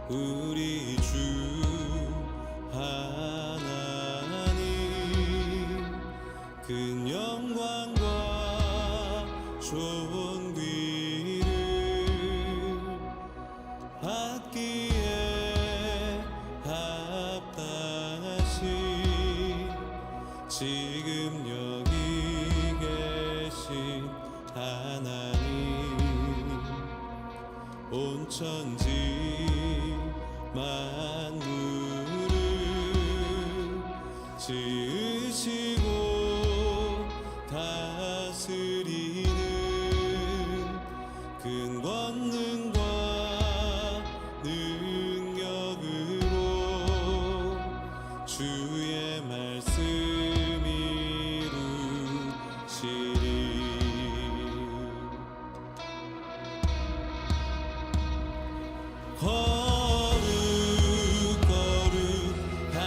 우리 주 하나님 큰 영광과 존귀를 받기에 합당하신 지금 여기 계신 하나님 온 천지 만물을 지으시고 다스리는 큰 권능과 능력으로 주의 말씀 이루시리. 거룩 거룩하다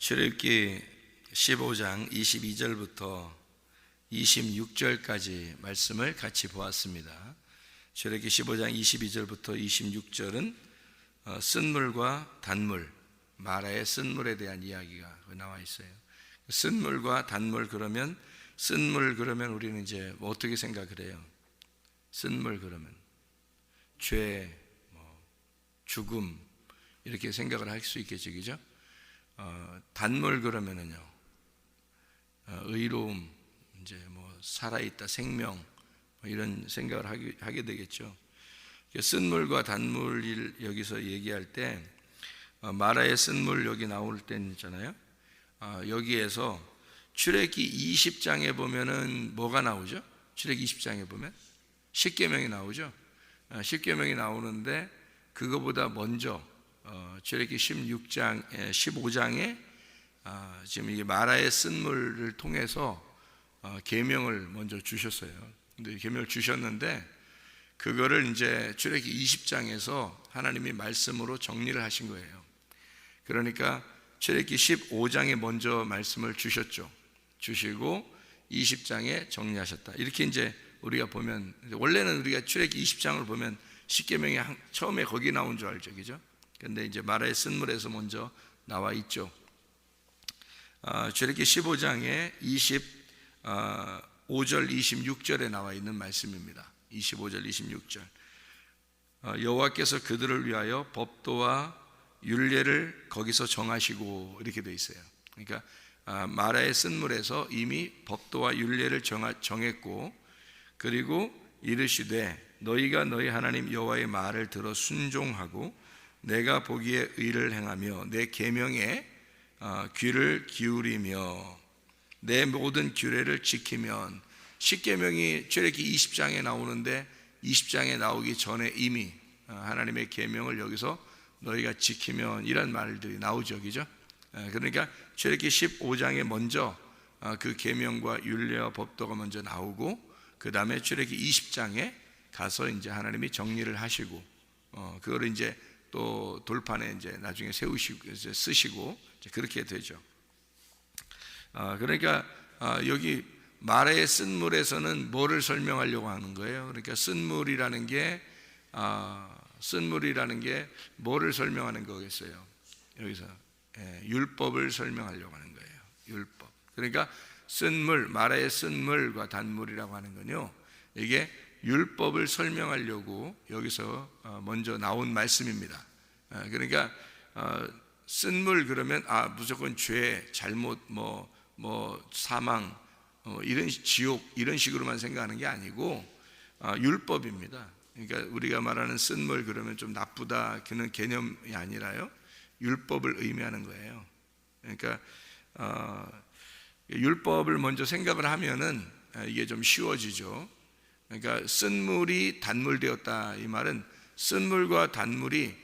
출애굽기 15장 22절부터 26절까지 말씀을 같이 보았습니다. 출애굽기 15장 22절부터 26절은 쓴물과 단물, 마라의 쓴물에 대한 이야기가 나와 있어요. 쓴물과 단물 그러면 쓴물 그러면 우리는 이제 어떻게 생각을 해요? 쓴물 그러면 죄, 죽음 이렇게 생각을 할 수 있겠죠, 그죠? 단물 그러면은요, 의로움, 이제 살아있다, 생명 이런 생각을 하게 되겠죠. 쓴물과 단물을 여기서 얘기할 때 마라의 쓴물 여기 나올 땐 있잖아요. 여기에서 출애굽기 20장에 보면은 뭐가 나오죠? 출애굽기 20장에 보면 십계명이 나오죠. 십계명이 나오는데 그거보다 먼저 출애굽기 15장에 지금 이 마라의 쓴물을 통해서 계명을 먼저 주셨어요. 근데 계명을 주셨는데 그거를 이제 출애굽기 20장에서 하나님이 말씀으로 정리를 하신 거예요. 그러니까 출애굽기 15장에 먼저 말씀을 주셨죠. 주시고 20장에 정리하셨다. 이렇게 이제 우리가 보면, 원래는 우리가 출애굽기 20장을 보면 십계명이 처음에 거기 나온 줄 알죠, 그죠? 근데 이제 마라의 쓴물에서 먼저 나와 있죠. 출애굽기 15장에 25절 26절에 나와 있는 말씀입니다. 25절 26절. 여호와께서 그들을 위하여 법도와 율례를 거기서 정하시고 이렇게 돼 있어요. 그러니까 마라의 쓴물에서 이미 법도와 율례를 정했고, 그리고 이르시되 너희가 너희 하나님 여호와의 말을 들어 순종하고 내가 보기에 의를 행하며 내 계명에 귀를 기울이며 내 모든 규례를 지키면, 십계명이 출애굽기 20장에 나오는데 20장에 나오기 전에 이미 하나님의 계명을 여기서 너희가 지키면 이런 말들이 나오죠, 그죠? 그러니까 출애굽기 15장에 먼저 그 계명과 율례와 법도가 먼저 나오고, 그 다음에 출애굽기 20장에 가서 이제 하나님이 정리를 하시고 그거를 이제 또 돌판에 이제 나중에 세우시고 이제 쓰시고 이제 그렇게 되죠. 그러니까 여기 마라의 쓴물에서는 뭐를 설명하려고 하는 거예요? 그러니까 쓴물이라는 게 뭐를 설명하는 거겠어요? 여기서 율법을 설명하려고 하는 거예요. 율법. 그러니까 쓴물, 마라의 쓴물과 단물이라고 하는 건요, 이게 율법을 설명하려고 여기서 먼저 나온 말씀입니다. 그러니까 쓴물 그러면 무조건 죄, 잘못, 사망, 이런 지옥 이런 식으로만 생각하는 게 아니고 율법입니다. 그러니까 우리가 말하는 쓴물 그러면 좀 나쁘다 그런 개념이 아니라요, 율법을 의미하는 거예요. 그러니까 율법을 먼저 생각을 하면은 이게 좀 쉬워지죠. 그러니까 쓴물이 단물되었다, 이 말은 쓴물과 단물이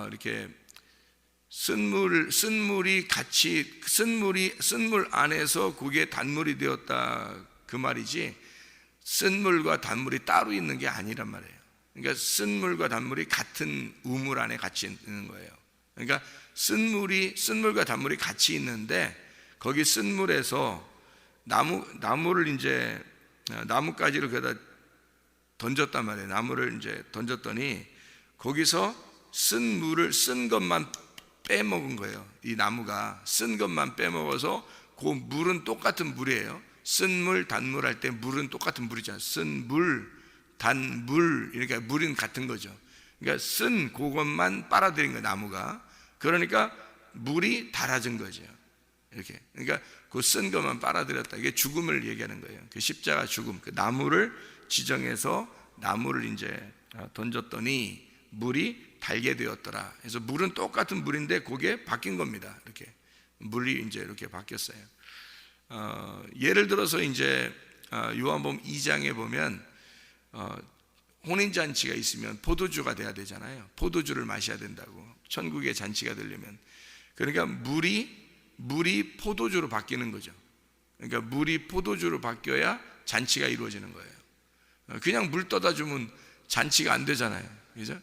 이렇게 쓴물이 같이 쓴물 안에서 그게 단물이 되었다 그 말이지, 쓴물과 단물이 따로 있는 게 아니란 말이에요. 그러니까 쓴물과 단물이 같은 우물 안에 같이 있는 거예요. 그러니까 쓴물과 단물이 같이 있는데 거기 쓴물에서 나무를 이제 나뭇가지를 거기다 던졌단 말이에요. 나무를 이제 던졌더니 거기서 쓴 것만 빼먹은 거예요. 이 나무가 쓴 것만 빼먹어서 그 물은 똑같은 물이에요. 쓴물, 단물 할 때 물은 똑같은 물이잖아요. 쓴물, 단물, 이렇게 물은 같은 거죠. 그러니까 쓴 그것만 빨아들인 거예요, 나무가. 그러니까 물이 달아진 거죠. 이렇게. 그러니까 그 쓴 것만 빨아들였다. 이게 죽음을 얘기하는 거예요. 그 십자가 죽음. 그 나무를 지정해서 나무를 이제 던졌더니 물이 달게 되었더라. 그래서 물은 똑같은 물인데 그게 바뀐 겁니다. 이렇게 물이 이제 이렇게 바뀌었어요. 예를 들어서 이제 요한복음 2장에 보면 혼인잔치가 있으면 포도주가 돼야 되잖아요. 포도주를 마셔야 된다고, 천국의 잔치가 되려면. 그러니까 물이 포도주로 바뀌는 거죠. 그러니까 물이 포도주로 바뀌어야 잔치가 이루어지는 거예요. 그냥 물 떠다 주면 잔치가 안 되잖아요, 그죠?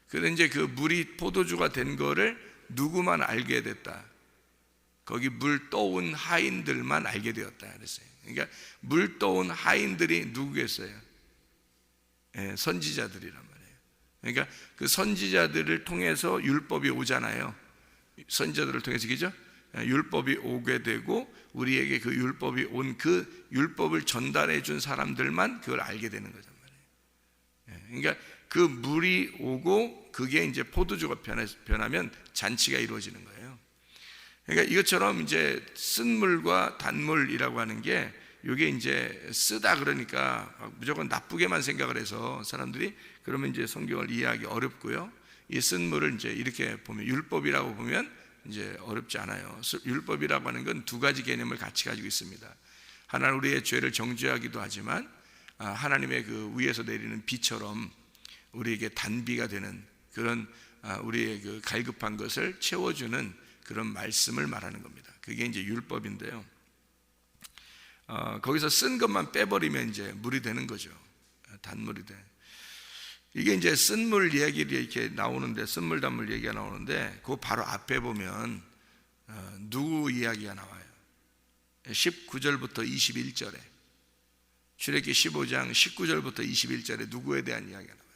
그런데 이제 그 물이 포도주가 된 거를 누구만 알게 됐다. 거기 물 떠온 하인들만 알게 되었다 그랬어요. 그러니까 물 떠온 하인들이 누구겠어요? 선지자들이란 말이에요. 그러니까 그 선지자들을 통해서 율법이 오잖아요. 선지자들을 통해서, 그죠? 율법이 오게 되고 우리에게 그 율법이 온 그 율법을 전달해 준 사람들만 그걸 알게 되는 거란 말이에요. 그러니까 그 물이 오고 그게 이제 포도주가 변하면 잔치가 이루어지는 거예요. 그러니까 이것처럼 이제 쓴물과 단물이라고 하는 게 이게 이제 쓰다 그러니까 무조건 나쁘게만 생각을 해서 사람들이 그러면 이제 성경을 이해하기 어렵고요. 이 쓴물을 이제 이렇게 보면 율법이라고 보면 이제 어렵지 않아요. 율법이라고 하는 건 두 가지 개념을 같이 가지고 있습니다. 하나는 우리의 죄를 정죄하기도 하지만 하나님의 그 위에서 내리는 비처럼 우리에게 단비가 되는 그런 우리의 그 갈급한 것을 채워주는 그런 말씀을 말하는 겁니다. 그게 이제 율법인데요. 거기서 쓴 것만 빼버리면 이제 물이 되는 거죠. 단물이 돼. 이게 이제 쓴물 이야기를 이렇게 나오는데, 쓴물 단물 얘기가 나오는데 그 바로 앞에 보면 누구 이야기가 나와요? 19절부터 21절에, 출애굽기 15장 19절부터 21절에 누구에 대한 이야기가 나와요?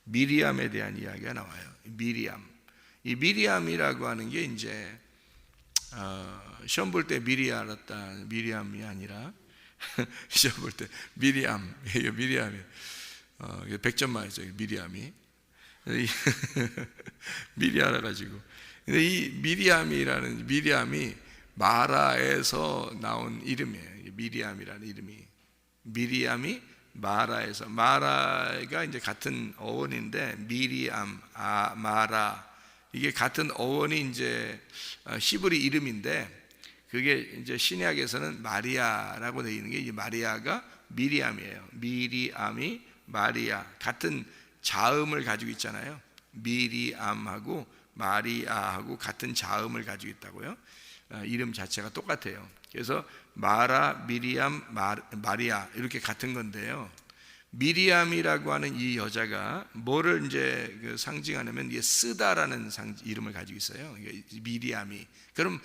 미리암에 대한 이야기가 나와요. 미리암. 이 미리암이라고 하는 게 이제 시험 볼 때 미리 알았다, 미리암이 아니라 시험 볼 때 미리암, 이게 미리암이 100점 맞죠, 미리암이. 미리 알아가지고. 근데 이 미리암이 마라에서 나온 이름이에요. 미리암이라는 이름이. 미리암이 마라에서, 마라가 이제 같은 어원인데 미리암, 마라, 이게 같은 어원이 이제 히브리 이름인데 그게 이제 신약에서는 마리아라고 되어 있는 게, 이 마리아가 미리암이에요. 미리암이 마리아, 같은 자음을 가지고 있잖아요. 미리암하고 마리아하고 같은 자음을 가지고 있다고요. 이름 자체가 똑같아요. 그래서 마라, 미리암, 마리아 이렇게 같은 건데요. 미리암이라고 하는 이 여자가 뭐를 이제 상징하냐면 이게 쓰다라는 이름을 가지고 있어요. 미리암이. 그럼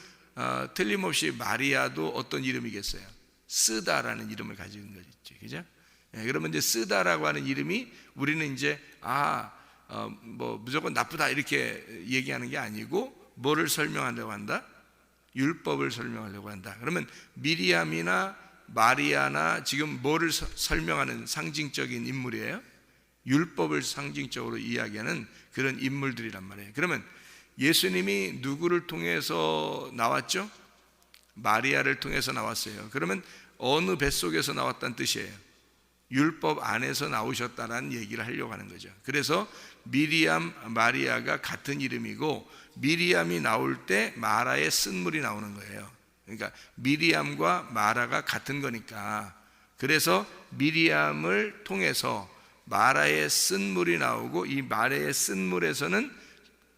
틀림없이 마리아도 어떤 이름이겠어요? 쓰다라는 이름을 가지고 있는 거죠, 그죠? 그러면 이제 쓰다라고 하는 이름이 우리는 이제 뭐 무조건 나쁘다 이렇게 얘기하는 게 아니고 뭐를 설명하려고 한다? 율법을 설명하려고 한다. 그러면 미리암이나 마리아나 지금 뭐를 설명하는 상징적인 인물이에요? 율법을 상징적으로 이야기하는 그런 인물들이란 말이에요. 그러면 예수님이 누구를 통해서 나왔죠? 마리아를 통해서 나왔어요. 그러면 어느 뱃속에서 나왔다는 뜻이에요? 율법 안에서 나오셨다는 얘기를 하려고 하는 거죠. 그래서 미리암, 마리아가 같은 이름이고 미리암이 나올 때 마라의 쓴물이 나오는 거예요. 그러니까 미리암과 마라가 같은 거니까, 그래서 미리암을 통해서 마라의 쓴물이 나오고 이 마라의 쓴물에서는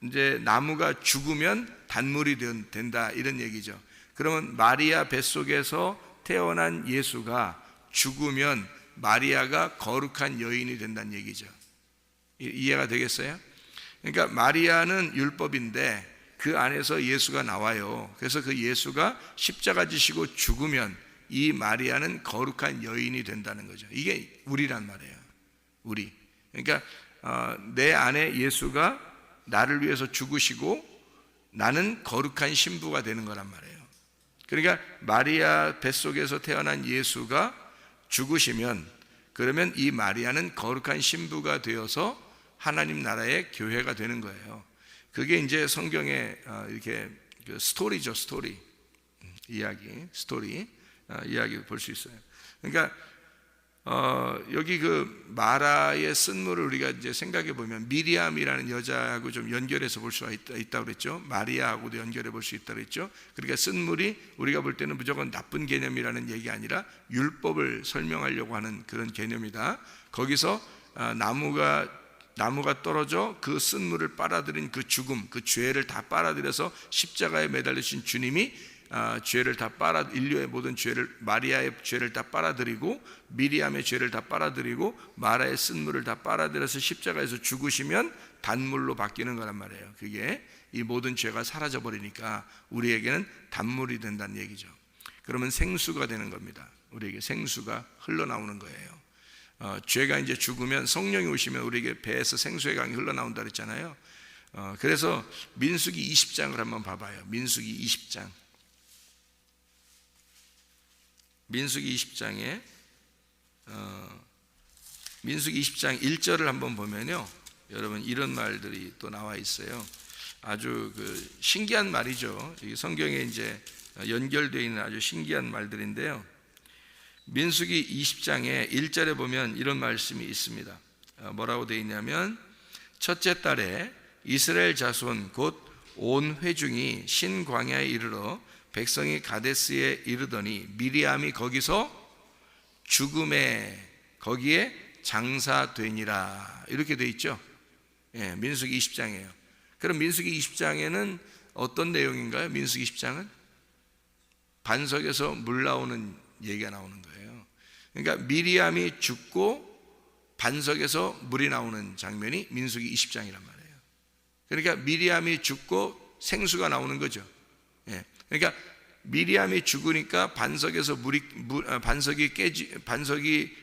이제 나무가 죽으면 단물이 된다 이런 얘기죠. 그러면 마리아 뱃속에서 태어난 예수가 죽으면 마리아가 거룩한 여인이 된다는 얘기죠. 이해가 되겠어요? 그러니까 마리아는 율법인데 그 안에서 예수가 나와요. 그래서 그 예수가 십자가 지시고 죽으면 이 마리아는 거룩한 여인이 된다는 거죠. 이게 우리란 말이에요. 우리. 그러니까 내 안에 예수가 나를 위해서 죽으시고 나는 거룩한 신부가 되는 거란 말이에요. 그러니까 마리아 뱃속에서 태어난 예수가 죽으시면 그러면 이 마리아는 거룩한 신부가 되어서 하나님 나라의 교회가 되는 거예요. 그게 이제 성경의 이렇게 스토리죠, 스토리. 이야기 볼 수 있어요. 그러니까 여기 그 마라의 쓴물을 우리가 이제 생각해 보면 미리암이라는 여자하고 좀 연결해서 볼 수가 있다고 그랬죠. 마리아하고도 연결해 볼 수 있다고 그랬죠. 그러니까 쓴물이 우리가 볼 때는 무조건 나쁜 개념이라는 얘기 아니라 율법을 설명하려고 하는 그런 개념이다. 거기서 나무가 떨어져 그 쓴물을 빨아들인 그 죽음, 그 죄를 다 빨아들여서 십자가에 매달리신 주님이 죄를 다 인류의 모든 죄를, 마리아의 죄를 다 빨아들이고 미리암의 죄를 다 빨아들이고 마라의 쓴물을 다 빨아들여서 십자가에서 죽으시면 단물로 바뀌는 거란 말이에요. 그게 이 모든 죄가 사라져 버리니까 우리에게는 단물이 된다는 얘기죠. 그러면 생수가 되는 겁니다. 우리에게 생수가 흘러나오는 거예요. 죄가 이제 죽으면 성령이 오시면 우리에게 배에서 생수의 강이 흘러나온다 그랬잖아요. 그래서 민수기 20장을 한번 봐봐요. 민수기 20장. 민수기 20장에 민수기 20장 1절을 한번 보면요, 여러분 이런 말들이 또 나와 있어요. 아주 신기한 말이죠. 성경에 이제 연결되어 있는 아주 신기한 말들인데요. 민수기 20장에 1절에 보면 이런 말씀이 있습니다. 뭐라고 되어 있냐면, 첫째 달에 이스라엘 자손 곧 온 회중이 신광야에 이르러 백성이 가데스에 이르더니 미리암이 거기서 죽음에 거기에 장사되니라, 이렇게 되어 있죠. 예, 민수기 20장이에요. 그럼 민수기 20장에는 어떤 내용인가요? 민수기 20장은 반석에서 물 나오는 얘기가 나오는 거예요. 그러니까 미리암이 죽고 반석에서 물이 나오는 장면이 민수기 20장이란 말이에요. 그러니까 미리암이 죽고 생수가 나오는 거죠. 예. 그러니까 미리암이 죽으니까 반석에서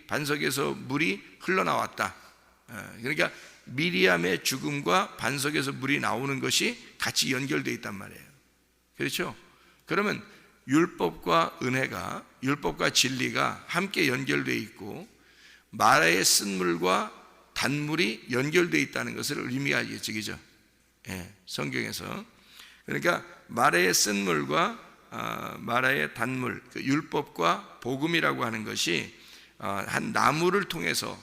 반석에서 물이 흘러나왔다. 그러니까 미리암의 죽음과 반석에서 물이 나오는 것이 같이 연결되어 있단 말이에요. 그렇죠? 그러면 율법과 은혜가, 율법과 진리가 함께 연결되어 있고 마라의 쓴물과 단물이 연결되어 있다는 것을 의미하겠죠. 그죠? 예, 성경에서. 그러니까 마라의 쓴물과 마라의 단물, 율법과 복음이라고 하는 것이 한 나무를 통해서,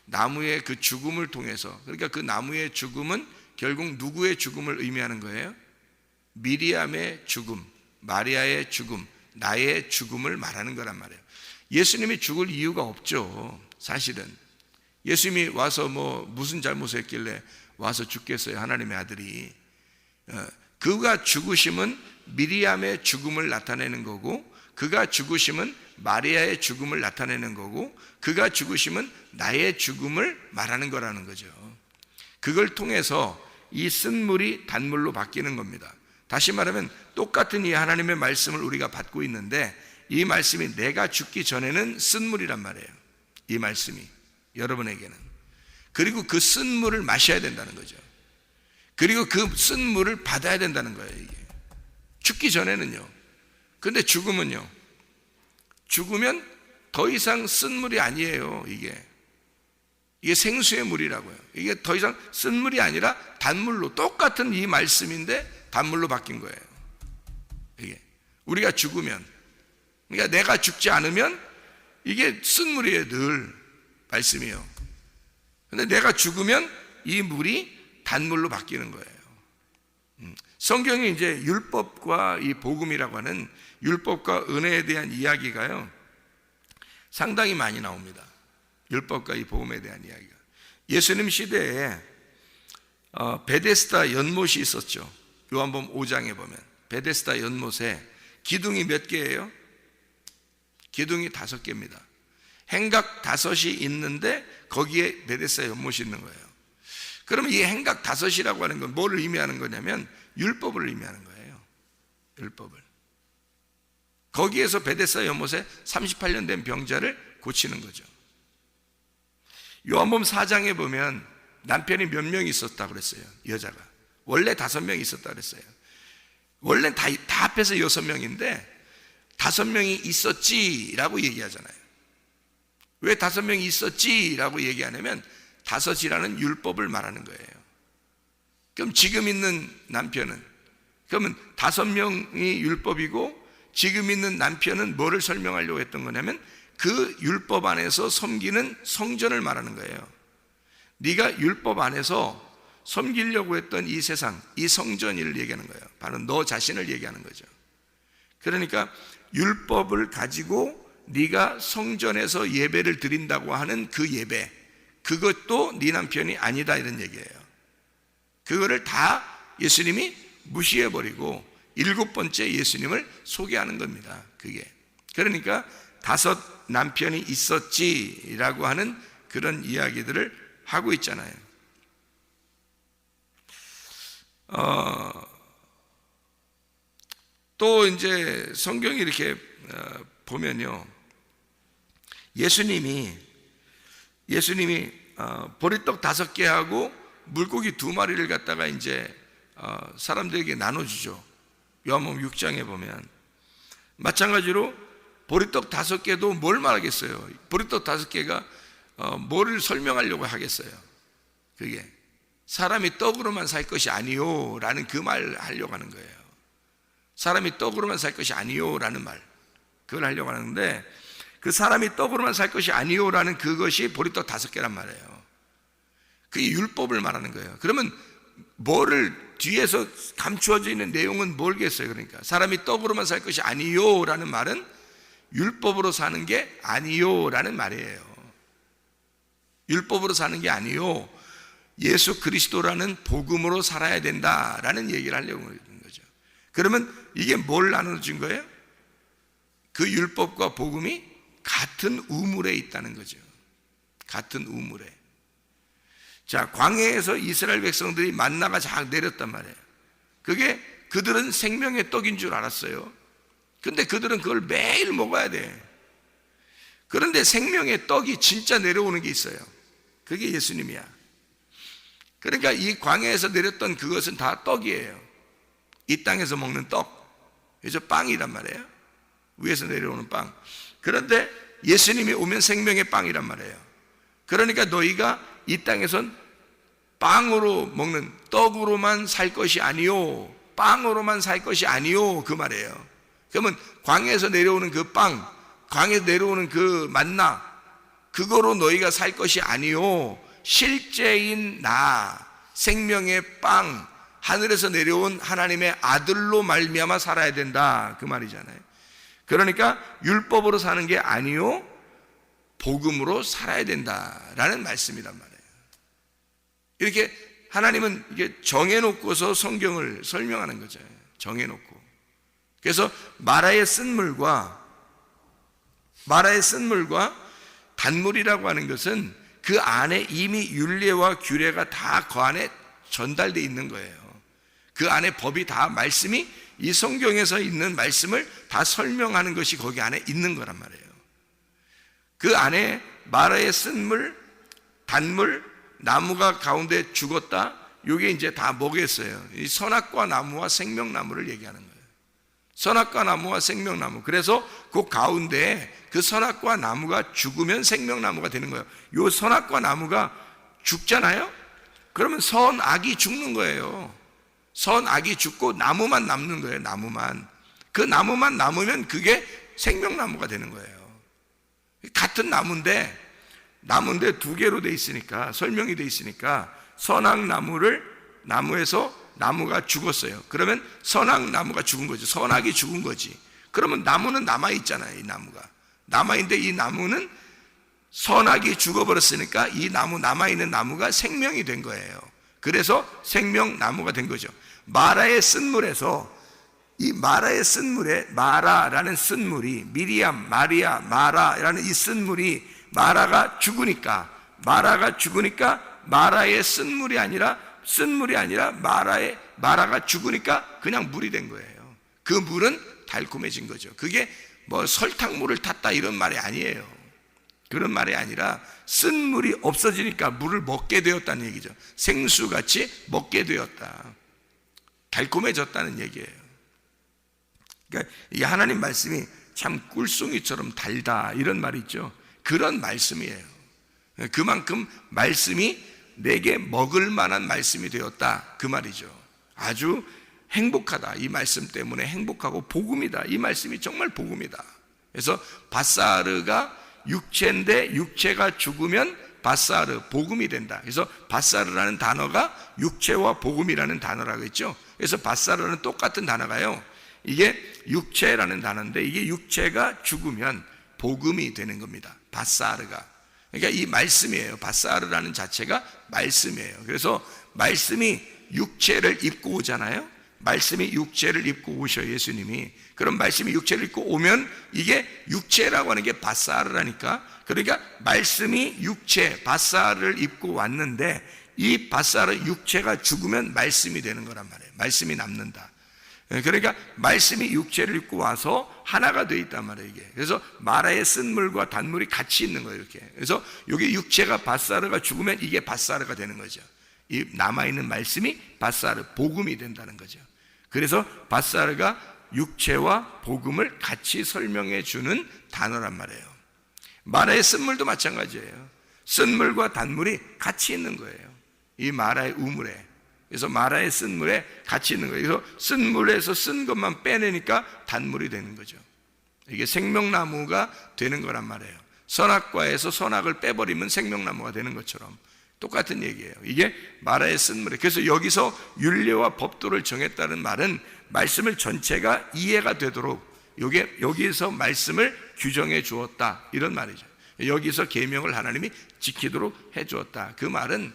나무의 그 죽음을 통해서, 그러니까 그 나무의 죽음은 결국 누구의 죽음을 의미하는 거예요? 미리암의 죽음, 마리아의 죽음, 나의 죽음을 말하는 거란 말이에요. 예수님이 죽을 이유가 없죠. 사실은 예수님이 와서 무슨 잘못을 했길래 와서 죽겠어요, 하나님의 아들이. 그가 죽으심은 미리암의 죽음을 나타내는 거고, 그가 죽으심은 마리아의 죽음을 나타내는 거고, 그가 죽으심은 나의 죽음을 말하는 거라는 거죠. 그걸 통해서 이 쓴물이 단물로 바뀌는 겁니다. 다시 말하면 똑같은 이 하나님의 말씀을 우리가 받고 있는데, 이 말씀이 내가 죽기 전에는 쓴물이란 말이에요. 이 말씀이 여러분에게는. 그리고 그 쓴물을 마셔야 된다는 거죠. 그리고 그 쓴물을 받아야 된다는 거예요. 이게 죽기 전에는요. 근데 죽으면요, 죽으면 더 이상 쓴물이 아니에요. 이게 생수의 물이라고요. 이게 더 이상 쓴물이 아니라 단물로, 똑같은 이 말씀인데 단물로 바뀐 거예요. 이게 우리가 죽으면, 그러니까 내가 죽지 않으면 이게 쓴물이에요. 늘 말씀이요. 근데 내가 죽으면 이 물이 단물로 바뀌는 거예요. 성경이 이제 율법과 이 복음이라고 하는 율법과 은혜에 대한 이야기가요, 상당히 많이 나옵니다. 율법과 이 복음에 대한 이야기가. 예수님 시대에 베데스다 연못이 있었죠. 요한복음 5장에 보면 베데스다 연못에 기둥이 몇 개예요? 기둥이 5개입니다. 행각 5이 있는데 거기에 베데스다 연못이 있는 거예요. 그러면 이 행각 5이라고 하는 건 뭘 의미하는 거냐면 율법을 의미하는 거예요. 율법을. 거기에서 베데스다 연못에 38년 된 병자를 고치는 거죠. 요한복음 4장에 보면 남편이 몇 명 있었다고 그랬어요. 여자가 원래 5명 있었다고 그랬어요. 원래 다 합해서 6명인데 5명이 있었지라고 얘기하잖아요. 왜 5명이 있었지라고 얘기하냐면 5이라는 율법을 말하는 거예요. 그럼 지금 있는 남편은, 그러면 5명이 율법이고 지금 있는 남편은 뭐를 설명하려고 했던 거냐면 그 율법 안에서 섬기는 성전을 말하는 거예요. 네가 율법 안에서 섬기려고 했던 이 세상, 이 성전을 얘기하는 거예요. 바로 너 자신을 얘기하는 거죠. 그러니까 율법을 가지고 네가 성전에서 예배를 드린다고 하는 그 예배, 그것도 네 남편이 아니다, 이런 얘기예요. 그거를 다 예수님이 무시해버리고 7번째 예수님을 소개하는 겁니다. 그게. 그러니까 5 남편이 있었지라고 하는 그런 이야기들을 하고 있잖아요. 또 이제 성경이 이렇게 보면요, 예수님이 보리떡 5개하고 물고기 2마리를 갖다가 이제 사람들에게 나눠주죠. 요한복음 6장에 보면 마찬가지로 보리떡 5개도 뭘 말하겠어요? 보리떡 5개가 뭐를 설명하려고 하겠어요? 그게 사람이 떡으로만 살 것이 아니요 라는 그 말을 하려고 하는 거예요. 사람이 떡으로만 살 것이 아니요 라는 말, 그걸 하려고 하는데, 그 사람이 떡으로만 살 것이 아니요 라는 그것이 보리떡 5개란 말이에요. 그게 율법을 말하는 거예요. 그러면 뭐를 뒤에서 감추어져 있는 내용은 뭘겠어요? 그러니까 사람이 떡으로만 살 것이 아니요 라는 말은 율법으로 사는 게 아니요 라는 말이에요. 율법으로 사는 게 아니요, 예수 그리스도라는 복음으로 살아야 된다라는 얘기를 하려고 하는 거죠. 그러면 이게 뭘 나눠준 거예요? 그 율법과 복음이 같은 우물에 있다는 거죠. 같은 우물에. 자, 광야에서 이스라엘 백성들이 만나가 쫙 내렸단 말이에요. 그게 그들은 생명의 떡인 줄 알았어요. 근데 그들은 그걸 매일 먹어야 돼. 그런데 생명의 떡이 진짜 내려오는 게 있어요. 그게 예수님이야. 그러니까 이 광야에서 내렸던 그것은 다 떡이에요. 이 땅에서 먹는 떡. 그래서 빵이란 말이에요. 위에서 내려오는 빵. 그런데 예수님이 오면 생명의 빵이란 말이에요. 그러니까 너희가 이 땅에선 빵으로 먹는, 떡으로만 살 것이 아니요, 빵으로만 살 것이 아니요, 그 말이에요. 그러면 광야에서 내려오는 그 빵, 광야에서 내려오는 그 만나, 그거로 너희가 살 것이 아니요, 실제인 나, 생명의 빵, 하늘에서 내려온 하나님의 아들로 말미암아 살아야 된다, 그 말이잖아요. 그러니까 율법으로 사는 게 아니요, 복음으로 살아야 된다라는 말씀이란 말이에요. 이렇게 하나님은 이게 정해놓고서 성경을 설명하는 거죠. 정해놓고. 그래서 마라의 쓴물과 단물이라고 하는 것은 그 안에 이미 율례와 규례가 다 그 안에 전달되어 있는 거예요. 그 안에 법이 다, 말씀이 이 성경에서 있는 말씀을 다 설명하는 것이 거기 안에 있는 거란 말이에요. 그 안에 마라의 쓴물, 단물, 나무가 가운데 죽었다, 이게 이제 다 뭐겠어요? 이 선악과 나무와 생명나무를 얘기하는 거예요. 선악과 나무와 생명나무. 그래서 그 가운데 그 선악과 나무가 죽으면 생명나무가 되는 거예요. 이 선악과 나무가 죽잖아요? 그러면 선악이 죽는 거예요. 선악이 죽고 나무만 남는 거예요. 나무만. 그 나무만 남으면 그게 생명나무가 되는 거예요. 같은 나무인데 2개로 돼 있으니까, 설명이 돼 있으니까, 나무에서 나무가 죽었어요. 그러면 선악나무가 죽은 거죠. 선악이 죽은 거지. 그러면 나무는 남아있잖아요. 이 나무가 남아있는데, 이 나무는 선악이 죽어버렸으니까 이 나무, 남아있는 나무가 생명이 된 거예요. 그래서 생명나무가 된 거죠. 마라의 쓴물에서, 이 마라의 쓴물에, 마라라는 쓴물이, 미리암, 마리아, 마라라는 이 쓴물이, 마라가 죽으니까 마라의 쓴물이 아니라 마라가 죽으니까 그냥 물이 된 거예요. 그 물은 달콤해진 거죠. 그게 뭐 설탕물을 탔다 이런 말이 아니에요. 그런 말이 아니라 쓴물이 없어지니까 물을 먹게 되었다는 얘기죠. 생수같이 먹게 되었다, 달콤해졌다는 얘기예요. 그러니까 이 하나님 말씀이 참 꿀송이처럼 달다, 이런 말이 있죠. 그런 말씀이에요. 그만큼 말씀이 내게 먹을 만한 말씀이 되었다, 그 말이죠. 아주 행복하다, 이 말씀 때문에 행복하고 복음이다, 이 말씀이 정말 복음이다. 그래서 바사르가 육체인데 육체가 죽으면 바사르, 복음이 된다. 그래서 바사르라는 단어가 육체와 복음이라는 단어라고 했죠. 그래서 바사르는 똑같은 단어가요, 이게 육체라는 단어인데, 이게 육체가 죽으면 복음이 되는 겁니다. 바사르가. 그러니까 이 말씀이에요. 바사르라는 자체가 말씀이에요. 그래서 말씀이 육체를 입고 오잖아요. 말씀이 육체를 입고 오셔. 예수님이. 그럼 말씀이 육체를 입고 오면 이게 육체라고 하는 게 바사르라니까. 그러니까 말씀이 육체 바사르를 입고 왔는데 이 바사르 육체가 죽으면 말씀이 되는 거란 말이에요. 말씀이 남는다. 그러니까 말씀이 육체를 입고 와서 하나가 되어 있단 말이에요. 이게. 그래서 마라의 쓴물과 단물이 같이 있는 거예요. 이렇게. 그래서 여기 육체가 바사르가 죽으면 이게 바사르가 되는 거죠. 이 남아있는 말씀이 바사르 복음이 된다는 거죠. 그래서 바사르가 육체와 복음을 같이 설명해 주는 단어란 말이에요. 마라의 쓴물도 마찬가지예요. 쓴물과 단물이 같이 있는 거예요. 이 마라의 우물에. 그래서 마라의 쓴물에 같이 있는 거예요. 그래서 쓴물에서 쓴 것만 빼내니까 단물이 되는 거죠. 이게 생명나무가 되는 거란 말이에요. 선악과에서 선악을 빼버리면 생명나무가 되는 것처럼 똑같은 얘기예요. 이게 마라의 쓴물에. 그래서 여기서 율례와 법도를 정했다는 말은 말씀을 전체가 이해가 되도록 여기에서 말씀을 규정해 주었다, 이런 말이죠. 여기서 계명을 하나님이 지키도록 해 주었다. 그 말은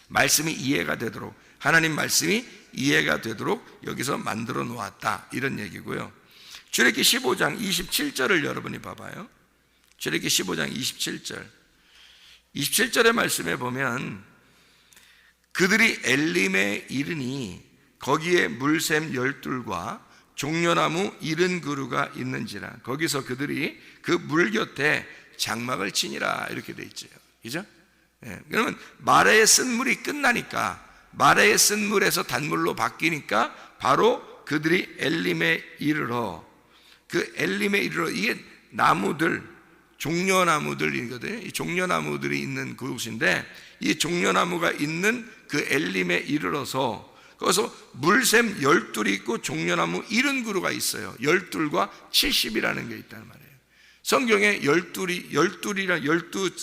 말씀이 이해가 되도록, 하나님 말씀이 이해가 되도록 여기서 만들어 놓았다, 이런 얘기고요. 출애굽기 15장 27절을 여러분이 봐봐요. 출애굽기 15장 27절. 27절의 말씀에 보면 그들이 엘림에 이르니 거기에 물샘 12과 종려나무 70그루가 있는지라. 거기서 그들이 그 물 곁에 장막을 치니라, 이렇게 돼 있죠. 그죠? 그러면 마라의 쓴물이 끝나니까, 마라의 쓴물에서 단물로 바뀌니까 바로 그들이 엘림에 이르러, 그 엘림에 이르러, 이게 나무들, 종려나무들이거든요. 이 종려나무들이 있는 그곳인데, 이 종려나무가 있는 그 엘림에 이르러서 거기서 물샘 12이 있고 종려나무 70그루가 있어요. 12과 70이라는 게 있단 말이에요. 성경에 12이랑 12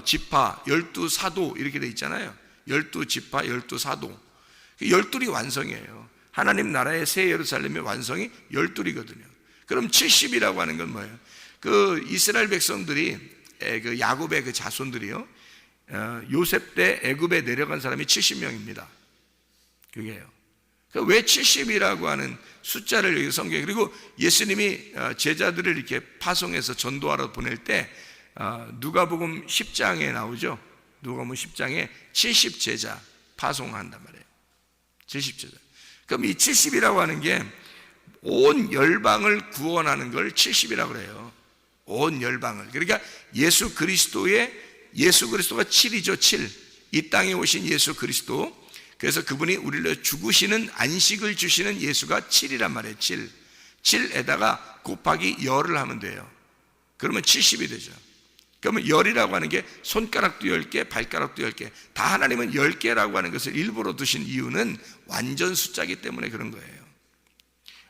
지파, 12사도 이렇게 돼 있잖아요. 12지파, 12사도. 12이 완성이에요. 하나님 나라의 새 예루살렘의 완성이 12이거든요. 그럼 70이라고 하는 건 뭐예요? 그 이스라엘 백성들이, 그 야곱의 그 자손들이요, 요셉 때 애굽에 내려간 사람이 70명입니다. 그게요. 왜 70이라고 하는 숫자를 여기 성경에, 그리고 예수님이 제자들을 이렇게 파송해서 전도하러 보낼 때 누가복음 10장에 나오죠. 누가복음 10장에 70제자 파송한단 말이에요. 70제자. 그럼 이 70이라고 하는 게 온 열방을 구원하는 걸 70이라고 그래요. 온 열방을. 그러니까 예수 그리스도가 7이죠. 7. 이 땅에 오신 예수 그리스도. 그래서 그분이 우리를 죽으시는, 안식을 주시는 예수가 7이란 말이에요. 7. 7에다가 곱하기 열을 하면 돼요. 그러면 70이 되죠. 그러면 열이라고 하는 게 손가락도 10개, 발가락도 10개. 다 하나님은 10개라고 하는 것을 일부러 두신 이유는 완전 숫자이기 때문에 그런 거예요.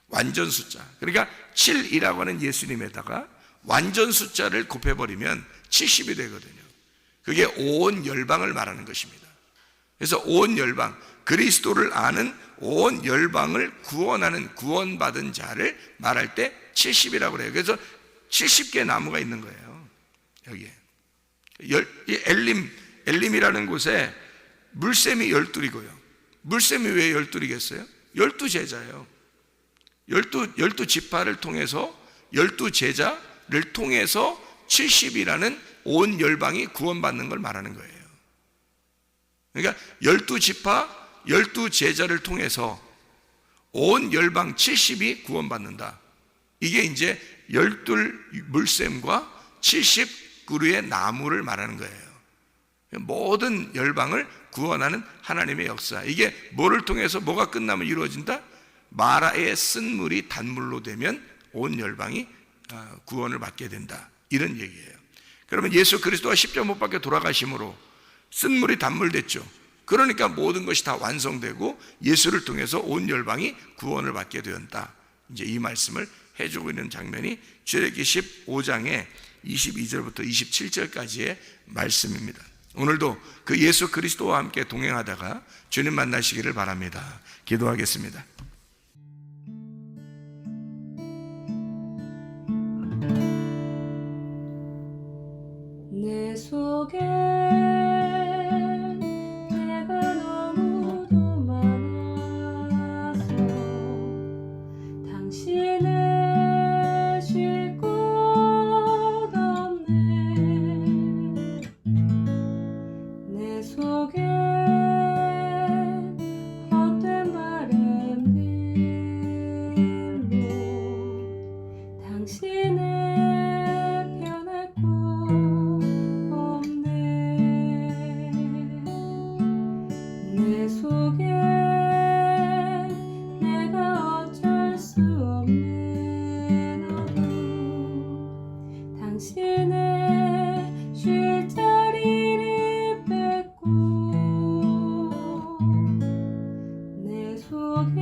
완전 숫자. 그러니까 7이라고 하는 예수님에다가 완전 숫자를 곱해버리면 70이 되거든요. 그게 온 열방을 말하는 것입니다. 그래서 온 열방, 그리스도를 아는 온 열방을 구원하는, 구원받은 자를 말할 때 70이라고 그래요. 그래서 70개 나무가 있는 거예요. 여기에. 엘림이라는 곳에 물샘이 12이고요. 물샘이 왜 12이겠어요? 12제자예요. 12지파를 통해서, 12제자를 통해서 70이라는 온 열방이 구원받는 걸 말하는 거예요. 그러니까 12지파, 12제자를 통해서 온 열방 70이 구원받는다. 이게 이제 12 물샘과 70그루의 나무를 말하는 거예요. 모든 열방을 구원하는 하나님의 역사. 이게 뭐를 통해서 뭐가 끝나면 이루어진다? 마라의 쓴물이 단물로 되면 온 열방이 구원을 받게 된다, 이런 얘기예요. 그러면 예수 그리스도가 십자가 못 박혀 돌아가심으로 쓴물이 단물 됐죠. 그러니까 모든 것이 다 완성되고 예수를 통해서 온 열방이 구원을 받게 되었다. 이제 이 말씀을 해주고 있는 장면이 출애굽기 15장의 22절부터 27절까지의 말씀입니다. 오늘도 그 예수 그리스도와 함께 동행하다가 주님 만나시기를 바랍니다. 기도하겠습니다. 내 속에 내가 너무도 많아 속에